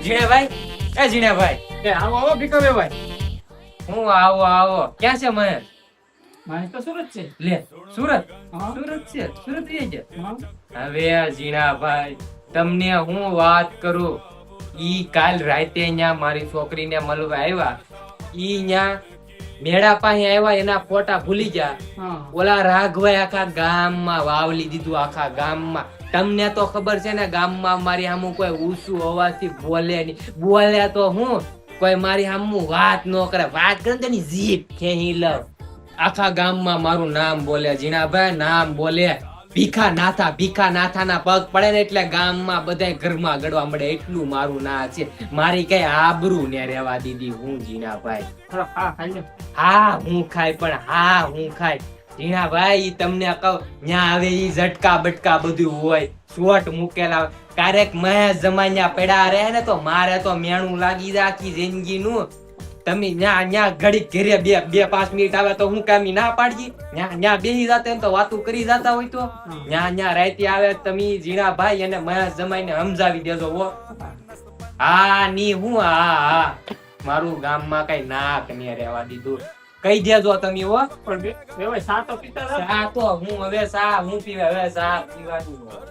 જીણાભાઈ, એ જીણાભાઈ, એ આવો આવો ભીખાભાઈ. હું આવો ક્યાં છે મહેશ? મારે તો સુરત છે. લે સુરત, હા. સુરત છે, સુરત રહી છે. હા. હવે જીણાભાઈ, તમને હું વાત કરું, ઈ કાલ રાતે ન્યા મારી છોકરીને મળવા આવ્યા, ઈ ન્યા મેળા પાસે આવ્યા, એના ફોટા ભૂલી ગયા. હા. ઓલા રાઘભાઈ આખા ગામમાં વાવલી દીધું, આખા ગામમાં. તમને તો ખબર છે ને, ગામમાં મારી સામું કોઈ ઊંચું અવાજથી બોલે નહીં. બોલે તો હું કોઈ મારી સામું વાત ન કરે, વાત કરે ને તેની જીભ ખેંચી લઉં. આખા ગામમાં મારું નામ બોલે જીણાભાઈ, નામ બોલે. ભીખા નાથા ના પગ પડે ને એટલે ગામમાં બધાય ઘરમાં ગળવા મળે, એટલું મારું ના છે. મારી કઈ આબરૂ ને રહેવા દીધી હું જીણાભાઈ. થોડો ખા ખાઈ લો. હા હું ખાય, પણ હા હું ખાય. જીણાભાઈ, તમને કહું, ન્યા આવે ઈ ઝટકા બટકા બધું હોય, શોટ મૂકેલા હોય. ક્યારેક મહેશ જમાન્યા પડ્યા રહે ને તો મારે તો મેણું લાગી જાય આખી જિંદગીનું. તમે ન્યા ઘડીક ઘરે બે 5 મિનિટ આવે તો હું કામી ના પાડજી? ન્યા બેસી જાતે એમ તો વાતું કરી જાતા હોય તો. ન્યા રાતે આવે તમે જીણાભાઈ અને મહેશ જમાઈને સમજાવી દેજો હો. હા ની હું હા મારું ગામમાં કઈ નાક ને રહેવા દીધું, કહી દેજો તમે હો. પણ ભાઈ સા તો પીતા હતા. સા તો હું હવે સા હું પીવે, હવે સા પીવાની હોય.